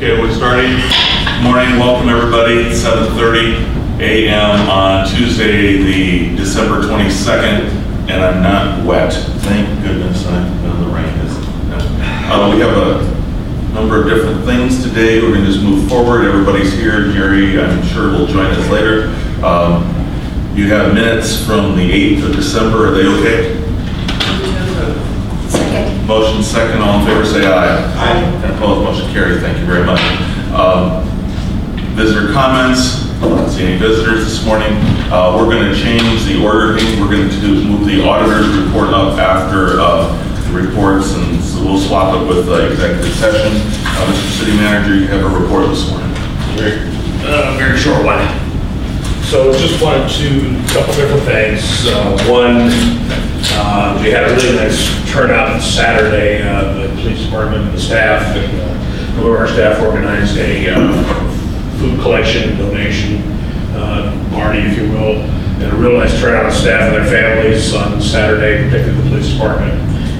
Okay, we're starting. Morning, welcome everybody. 7:30 a.m. on Tuesday, the December 22nd, and I'm not wet. Thank goodness. The rain is. We have a number of different things today. We're going to just move forward. Everybody's here. Gary, I'm sure, will join us later. You have minutes from the 8th of December. Are they okay? Second. Motion second. All in favor, say aye. Aye. And opposed, motion carried. Thank you very much. Visitor comments. I don't see any visitors this morning. We're going to change the order. We're going to move the auditor's report up after the reports, and so we'll swap it with executive session. Mr. City Manager, you have a report this morning. Very short one. So just wanted to, a couple different things. One, we had a really nice turnout Saturday. The police department and the staff, and some of our staff organized a food collection donation party, if you will. And a real nice turnout of staff and their families on Saturday, particularly the police department.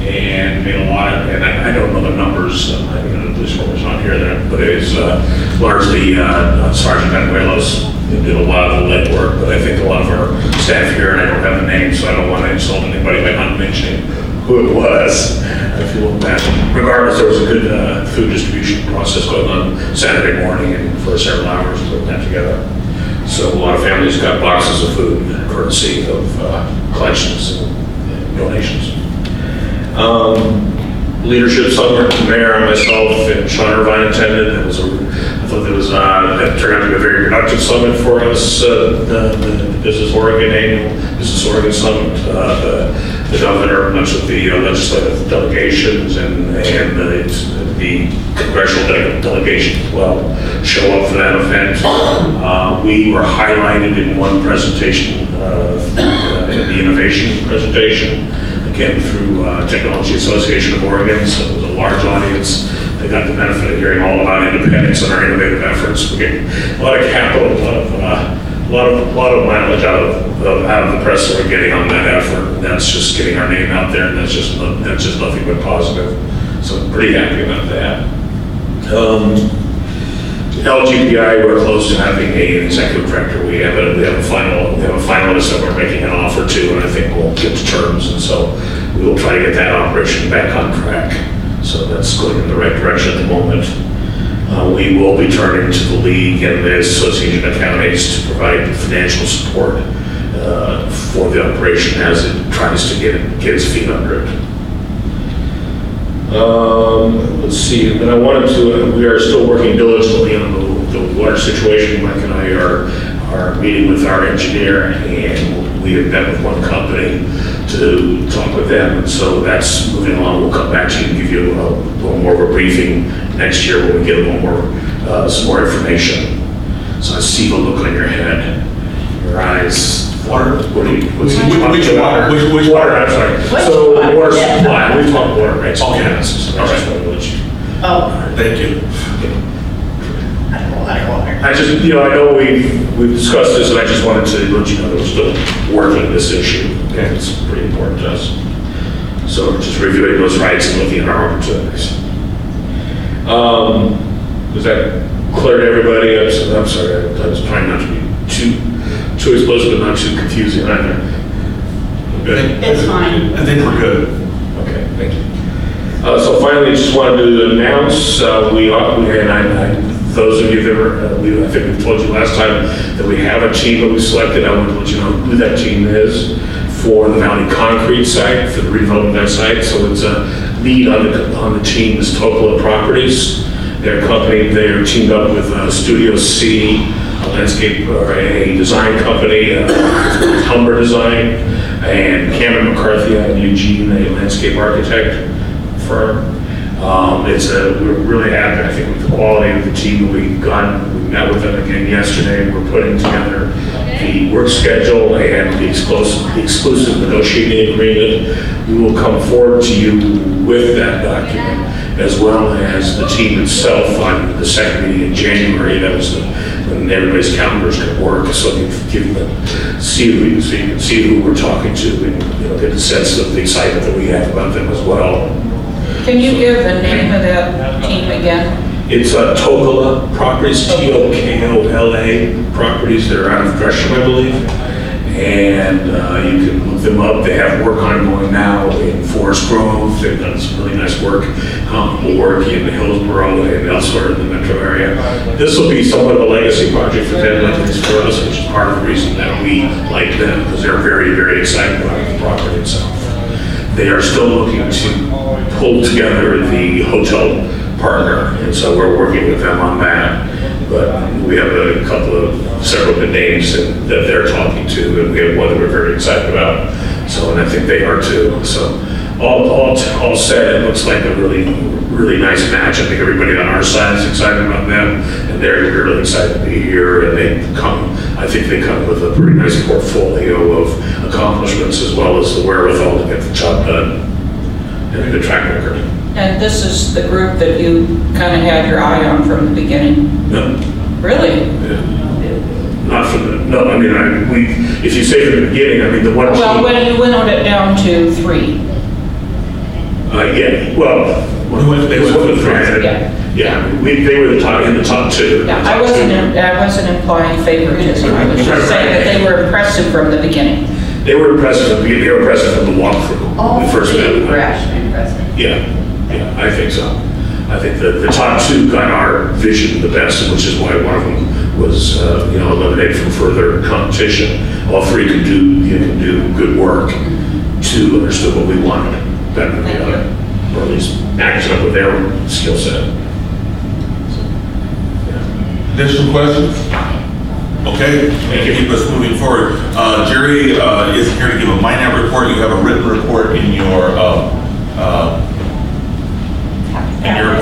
And made a lot of, and I don't know the numbers, the police department's not here then, but it is largely Sergeant Benuelos who did a lot of the lead work, but I think a lot of our staff here, and I don't have the name, so I don't want to insult anybody by not mentioning who it was. I feel bad. Regardless, there was a good food distribution process going on Saturday morning and for several hours putting that together. So a lot of families got boxes of food courtesy of collections and donations. Leadership summit, the mayor and myself and Sean Irvine attended. I thought that turned out to be a very productive summit for us. The Business Oregon annual Business Oregon Summit. The governor, much of the legislative delegations and the congressional delegation as well show up for that event. We were highlighted in one presentation, in the innovation presentation. Again, through Technology Association of Oregon, so it was a large audience. They got the benefit of hearing all about independence and our innovative efforts. We get a lot of capital, a lot of mileage out of the press that we're getting on that effort. And that's just getting our name out there, and that's just nothing but positive. So I'm pretty happy about that. LGPI, we're close to having an executive director. We have a finalist that we're making an offer to, and I think we'll get to terms. And so we will try to get that operation back on track. So that's going in the right direction at the moment. We will be turning to the league and the Association of Counties to provide financial support for the operation as it tries to get its feet under it. Let's see, and then I wanted to, we are still working diligently on the water situation. Mike and I are meeting with our engineer, and we have met with one company to talk with them, and so that's moving along. We'll come back to you and give you a little more of a briefing next year when we get a little more, some more information. So I see the look on your head, your eyes. Water. Which water? Which water? I'm sorry. So water supply. We talk water rates. All gas. All right. Oh. Thank you. I don't know water. I just, I know we've discussed this, and I just wanted to let you know that we're still working this issue. Okay, it's pretty important to us. So we're just reviewing those rights and looking at our opportunities. Was that clear to everybody? I'm sorry. I was trying not to be too explosive, but not too confusing either. Good. It's fine. I think we're good. Okay, thank you. So finally, just wanted to announce, those of you that I think we told you last time that we have a team that we selected. I want to let you know who that team is for the Valley Concrete site, for the redevelopment of that site. So it's a lead on the team is Topola Properties. They're teamed up with Studio C, a landscape or a design company, Humber Design, and Cameron McCarthy out of Eugene, a landscape architect firm. We're really happy, I think, with the quality of the team that we got. We met with them again yesterday. We're putting together the work schedule and the exclusive negotiating agreement. We will come forward to you with that document, as well as the team itself on the second meeting in January. That was when everybody's calendars could work, so you can see who we're talking to, and get a sense of the excitement that we have about them as well. Can you give the name of that team again? It's Tokola Properties, Tokola Properties. They're out of Gresham, I believe. And you can look them up. They have work ongoing now in Forest Grove. They've done some really nice work, comparable work in Hillsborough and elsewhere in the metro area. This will be somewhat of a legacy project for them, at least for us, which is part of the reason that we like them, because they're very, very excited about the property itself. They are still looking to pull together the hotel partner, and so we're working with them on that. But we have several good names that they're talking to, and we have one that we're very excited about. So, and I think they are too. So, all said, it looks like a really, really nice match. I think everybody on our side is excited about them, and they're really excited to be here. And I think they come with a pretty nice portfolio of accomplishments as well as the wherewithal to get the job done and a good track record. And this is the group that you kind of had your eye on from the beginning? No. Really? Not from no, I mean, if you say from the beginning, I mean, the one. Well, when you went on it down to 3. Yeah, well, they went for the three. Yeah, they were in the top 2. Yeah, I wasn't implying favoritism. I was just saying that they were impressive from the beginning. They were impressive from the walkthrough. All The first three bit. were actually impressive. Yeah, I think so. I think the top 2 got our vision the best, which is why one of them was, eliminated from further competition. All 3 could do good work. 2 understood what we wanted better than the other, or at least matched up with their skill set. So, yeah. Additional questions? Okay, keep us moving forward. Jerry is here to give a MINET report. You have a written report in your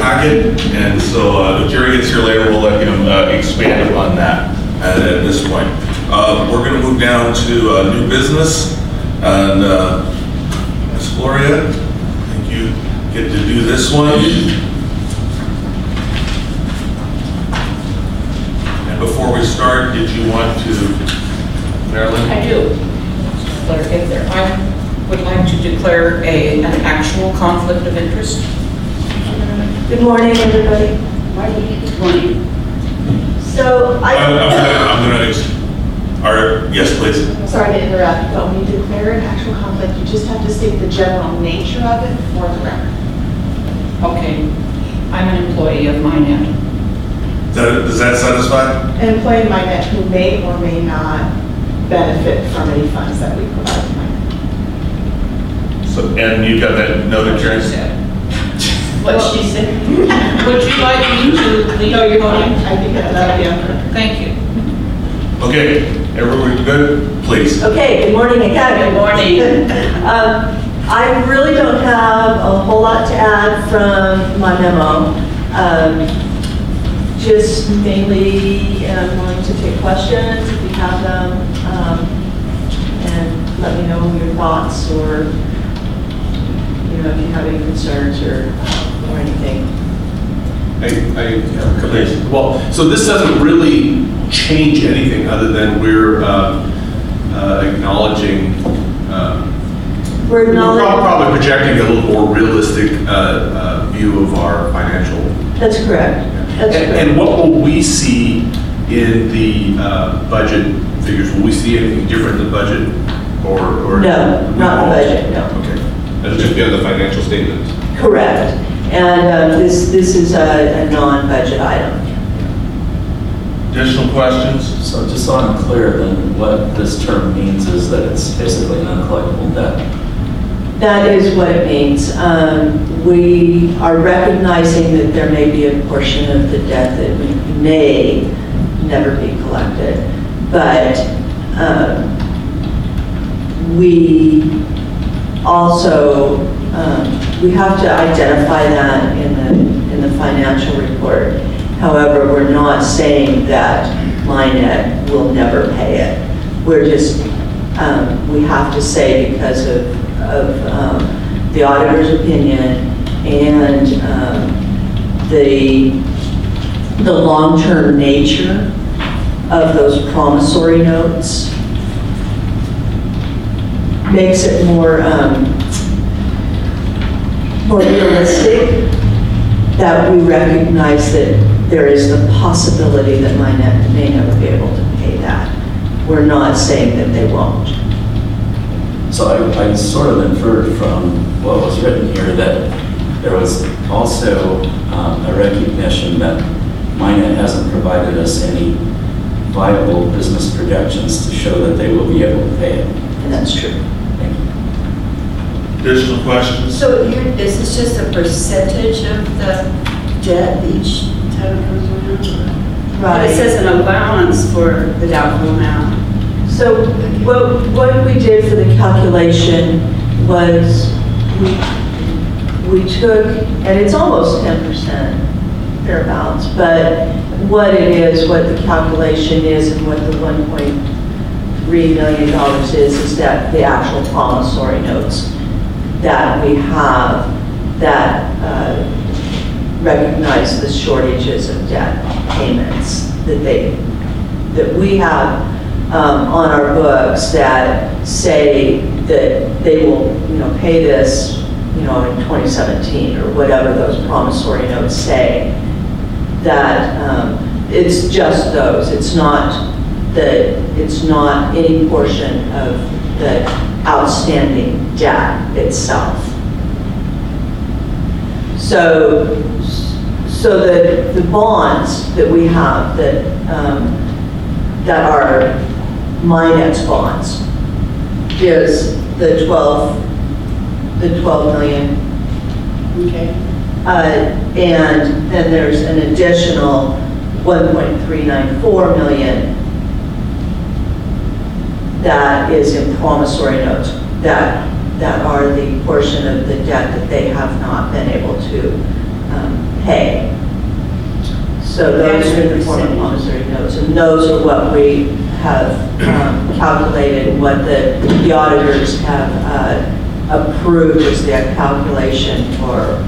packet, and so if Jerry gets here later, we'll let him expand upon that at this point. We're going to move down to new business, and Ms. Gloria, I think you get to do this one. And before we start, did you want to, Marilyn? I do. I would like to declare an actual conflict of interest. Good morning, everybody. Good morning. So Yes, please. sorry to interrupt, but when you declare an actual conflict, you just have to state the general nature of it for the record. Okay, I'm an employee of MINET. Does that satisfy? An employee of MINET who may or may not benefit from any funds that we provide to MINET. So, and you got that noted, Jerry? What she said. Would you like me to leave? No, you're fine. I think that'll be okay. Thank you. Okay, everybody good? Please. Okay, good morning again. Good morning. I really don't have a whole lot to add from my memo. Just mainly willing to take questions if you have them, and let me know your thoughts, or if you have any concerns or anything. Well, so this doesn't really change anything other than we're acknowledging, We're probably projecting a little more realistic view of our financial. That's correct. That's correct. And what will we see in the budget figures? Will we see anything different in the budget? Or No, not the budget, no. Okay. It'll just be on the financial statements? Correct. And this is a non-budget item. Additional questions? So just so I'm clear, then what this term means is that it's basically an uncollectible debt. That is what it means. We are recognizing that there may be a portion of the debt that may never be collected, but we also we have to identify that in the financial report. However, we're not saying that MINET will never pay it. We're just we have to say, because of the auditor's opinion and the long-term nature of those promissory notes, makes it more realistic that we recognize that there is the possibility that Minnet may never be able to pay that. We're not saying that they won't. So I sort of inferred from what was written here that there was also a recognition that Minnet hasn't provided us any viable business projections to show that they will be able to pay it. And that's true. Thank you. Additional questions? So is this just a percentage of the debt each time it comes around? But it says an allowance for the doubtful amount. So what we did for the calculation was we took, and it's almost 10% thereabouts, but what it is, what the calculation is, and what the $1.3 million is that the actual promissory notes that we have that recognize the shortages of debt payments that we have on our books that say that they will, pay this, in 2017 or whatever those promissory notes say. That it's just those. It's not any portion of the outstanding debt itself. So the bonds that we have that are Minnet's bonds is the 12 million. Okay. And then there's an additional 1.394 million that is in promissory notes that are the portion of the debt that they have not been able to pay. So those are in the form of promissory notes, and those are what we have calculated, what the auditors have approved as their calculation for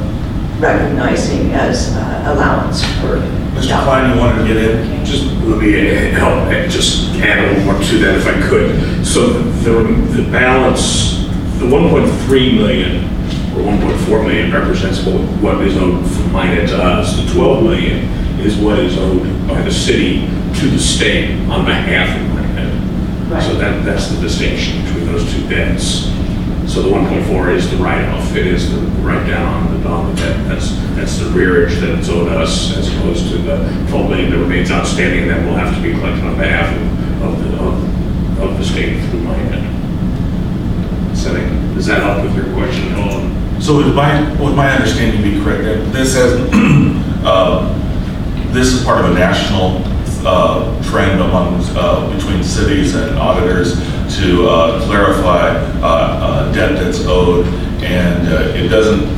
recognizing as allowance for. Mr. Klein, you wanted to get in? Just let me help, just add a little more to that if I could. So the balance, the 1.3 million or 1.4 million represents what is owed from Minnet to us. The 12 million is what is owed by the city to the state on behalf of Minnet. Right. So that's the distinction between those two debts. So the 1.4 is the write-off. It is the write-down on the debt. That's the rearage that it's owed us, as opposed to the 12 million that remains outstanding that will have to be collected on behalf of the state through Minnet. Does that help with your question, Helen? So would my understanding be correct, that this is part of a national trend between cities and auditors to clarify debt that's owed, and it doesn't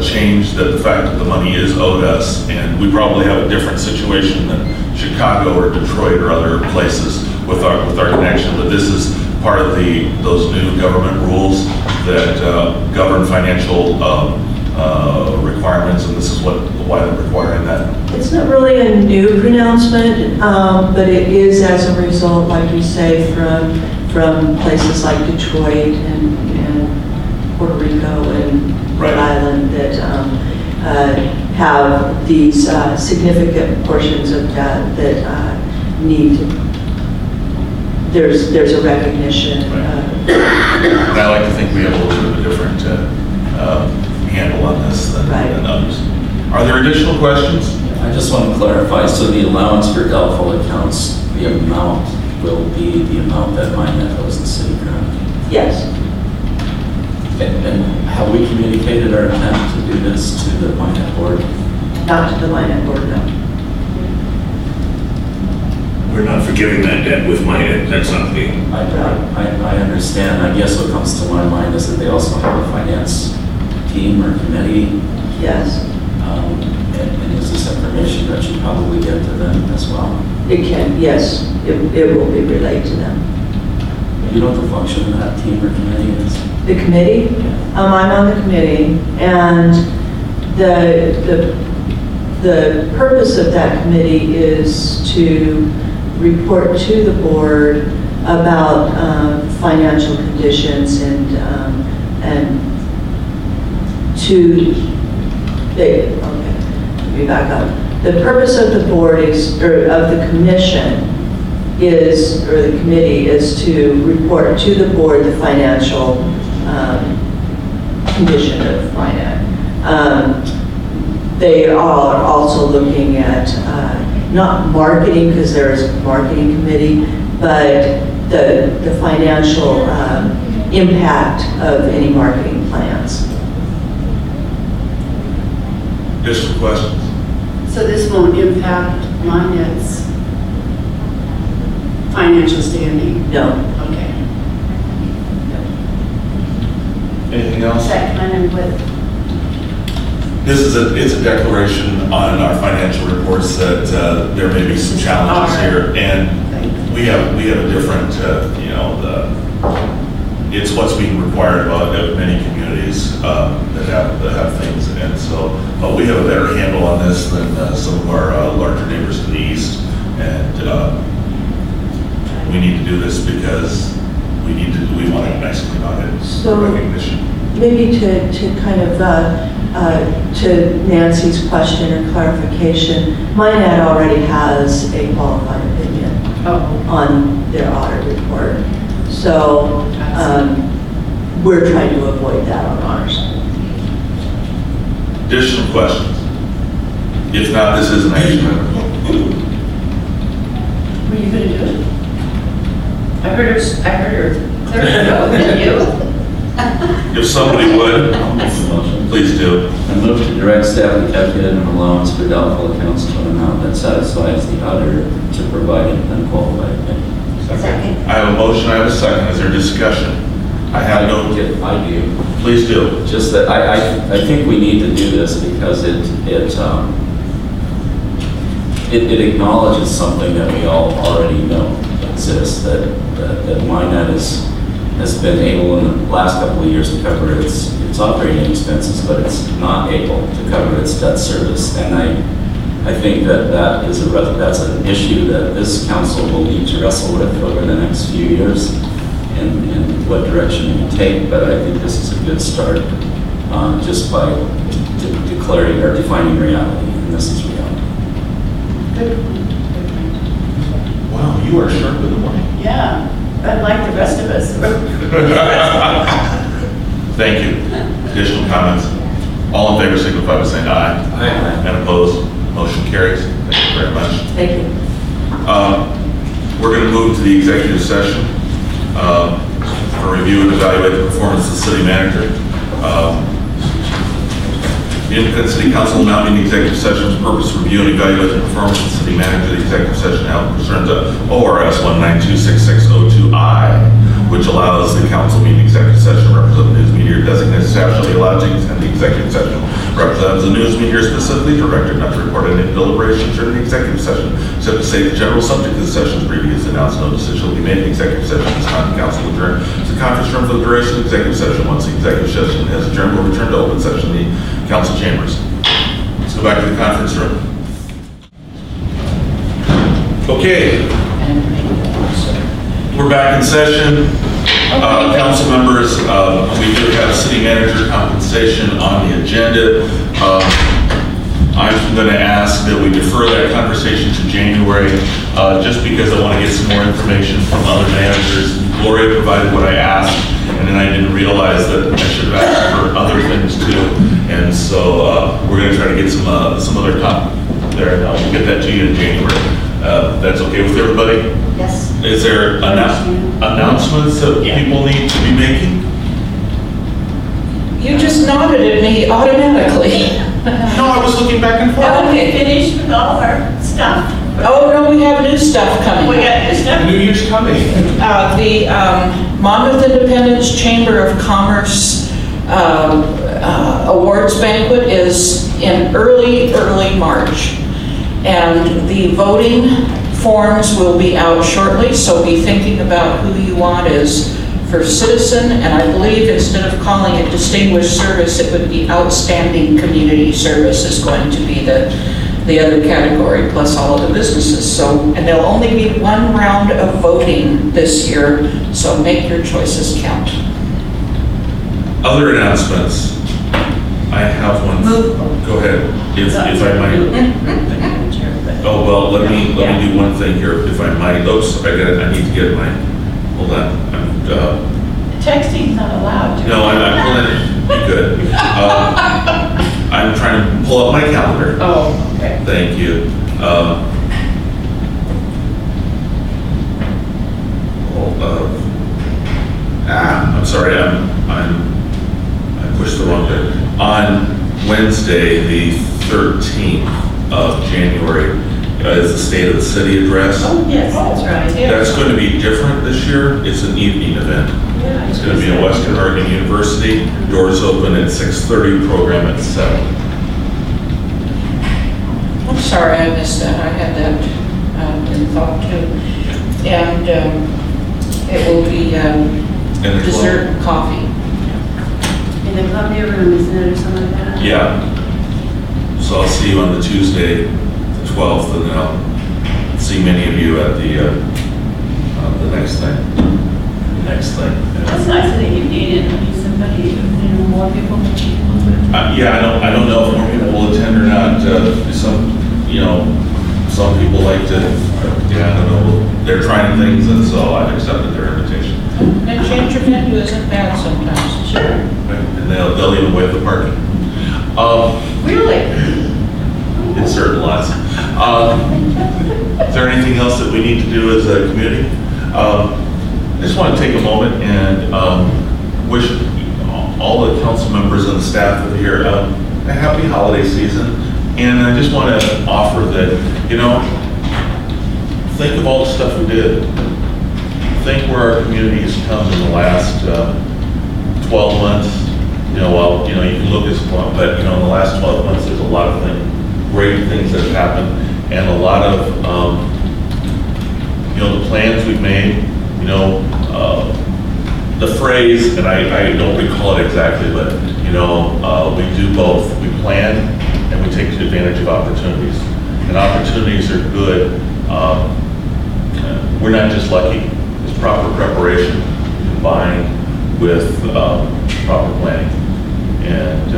change the fact that the money is owed us, and we probably have a different situation than Chicago or Detroit or other places with our connection, but this is part of those new government rules that govern financial requirements, and this is why they're requiring that. It's not really a new pronouncement, but it is as a result, like you say, from places like Detroit and Puerto Rico and Rhode Island that have these significant portions of debt that need to, there's a recognition. And I like to think we have a little bit of a different handle on this than others. Are there additional questions? I just want to clarify, so the allowance for doubtful accounts, the amount will be the amount that Minnet owes the city currently? Yes. And have we communicated our intent to do this to the Minnet board? Not to the Minnet board, no. We're not forgiving that debt with Minnet. That's not the. I understand. I guess what comes to my mind is that they also have a finance team or committee. Yes. And is this information that you probably get to them as well? It can, yes. It will be relayed to them. You know what the function of that team or committee is? The committee? I'm on the committee, and the purpose of that committee is to report to the board about financial conditions and to me back up. The purpose of the board is, or of the commission is, or the committee is to report to the board the financial condition of Minnet. They are also looking at, not marketing, because there is a marketing committee, but the financial impact of any marketing plans. Additional questions? So this won't impact Minnet's financial standing? No. Okay. Anything else? Is that kind of what? It's a declaration on our financial reports that there may be some challenges here, and we have a different, it's what's being required of many communities that have things, and so we have a better handle on this than some of our larger neighbors to the east, and we need to do this because we want a nice clean audit So- recognition. Maybe to kind of, to Nancy's question or clarification, Minnet already has a qualified opinion on their audit report. So we're trying to avoid that on ours. Additional questions? If not, this is an action item. Were you gonna do it? I heard her clear it out, didn't you? If somebody would, I'll make the motion. please do. I move to direct staff to calculate an allowance for doubtful accounts to an amount that satisfies the auditor to provide an unqualified opinion. Second. I have a motion, I have a second. Is there discussion? I have no, I do. please do. Just that I think we need to do this because it acknowledges something that we all already know exists, that Minnet has been able in the last couple of years to cover its operating expenses, but it's not able to cover its debt service. And I think that's an issue that this council will need to wrestle with over the next few years and what direction we take. But I think this is a good start just by declaring or defining reality, and this is reality. Wow, you are sharp in the morning. Yeah, unlike the rest of us. Thank you. Additional comments? All in favor signify by saying aye. Aye. And opposed? Motion carries. Thank you very much. Thank you. We're going to move to the executive session for review and evaluate the performance of the city manager. The Independent City Council will now meet in executive session for purpose of review and evaluate the performance of the city manager. The executive session held pursuant to ORS 1926602I, which allows the council meeting executive session representatives, media designated staff shall be allowed to attend the executive session. Representatives of the news media are specifically directed not to report any deliberations during the executive session, except to say the general subject of the session is previously announced. No decision will be made in the executive session. This time, the council will adjourn to the conference room for the duration of the executive session. Once the executive session has adjourned, we'll return to open session in the council chambers. Let's go back to the conference room. Okay. We're back in session. Council members, we do have city manager compensation on the agenda. I'm going to ask that we defer that conversation to January, just because I want to get some more information from other managers. Gloria provided what I asked, and then I didn't realize that I should have asked for other things too. And so we're going to try to get some other top there, and I'll get that to you in January. That's okay with everybody? Yes. Is there announcements that people need to be making? You just nodded at me automatically. No, I was looking back and forth. Are we finished with all of our stuff? Oh, no, we have new stuff coming. We got this stuff? New Year's coming. The Monmouth Independence Chamber of Commerce awards banquet is in early March. And the voting forms will be out shortly, so be thinking about who you want as first citizen, and I believe instead of calling it distinguished service, it would be outstanding community service is going to be the other category, plus all of the businesses. So, and there'll only be one round of voting this year, so make your choices count. Other announcements? I have one. Move. Go ahead, if I might. Oh, well, let me do one thing here, if I might. Oops, I need to get my, hold on. Texting's not allowed. No, I'm pulling, be good. I'm trying to pull up my calendar. Oh, okay. Thank you. I'm sorry, I pushed the wrong button. On Wednesday, the 13th of January, is the State of the City address. Oh, yes, that's right. That's going to be different this year. It's an evening event. Yeah, It's going to be at Western Oregon University. Doors open at 6:30, program at 7. I'm sorry I missed that. I had that in thought too. And it will be And the dessert and coffee. In the Columbia room, isn't it, or something like that? Yeah. So I'll see you on the Tuesday, the 12th, and then I'll see many of you at the next thing. That's nice that you needed somebody, more people. Yeah, I don't know if more people will attend or not. Some people like to, I don't know, they're trying things, and so I've accepted their invitation. And change of venue isn't bad sometimes. Sure. And they'll even waive the parking. Really? In certain lots. Is there anything else that we need to do as a community? I just want to take a moment and wish all the council members and the staff that are here a happy holiday season. And I just want to offer that, think of all the stuff we did. Think where our community has come in the last 12 months. You can look as long, but in the last 12 months, there's a lot of great things that have happened, and a lot of the plans we've made. The phrase, and I don't recall it exactly, but we do both. We plan and we take advantage of opportunities, and opportunities are good. We're not just lucky. It's proper preparation combined with proper planning and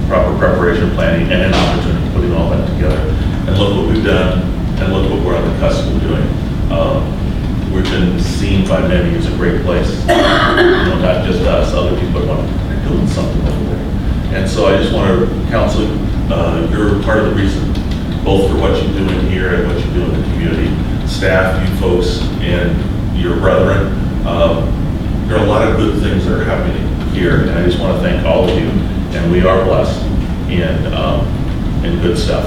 proper preparation planning and an opportunity, putting all that together. And look what we've done, and look what we're on the cusp of doing. We've been seen by many as a great place. Not just us, other people are doing something over there. And so I just want to counsel, you're part of the reason, both for what you do in here and what you do in the community. Staff, you folks, and your brethren, there are a lot of good things that are happening here, and I just want to thank all of you. And we are blessed in good stuff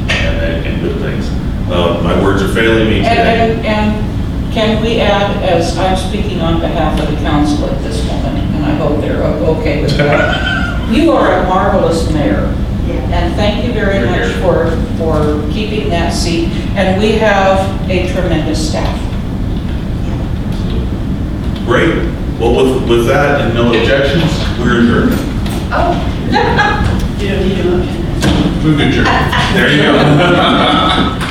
and good things. My words are failing me today. And can we add, as I'm speaking on behalf of the council at this moment, and I hope they're okay with that, you are a marvelous mayor. And thank you very much for keeping that seat. And we have a tremendous staff. Great. Well, with that and no objections, we're adjourned. Oh. You don't need a motion. Move to adjourn. There you go.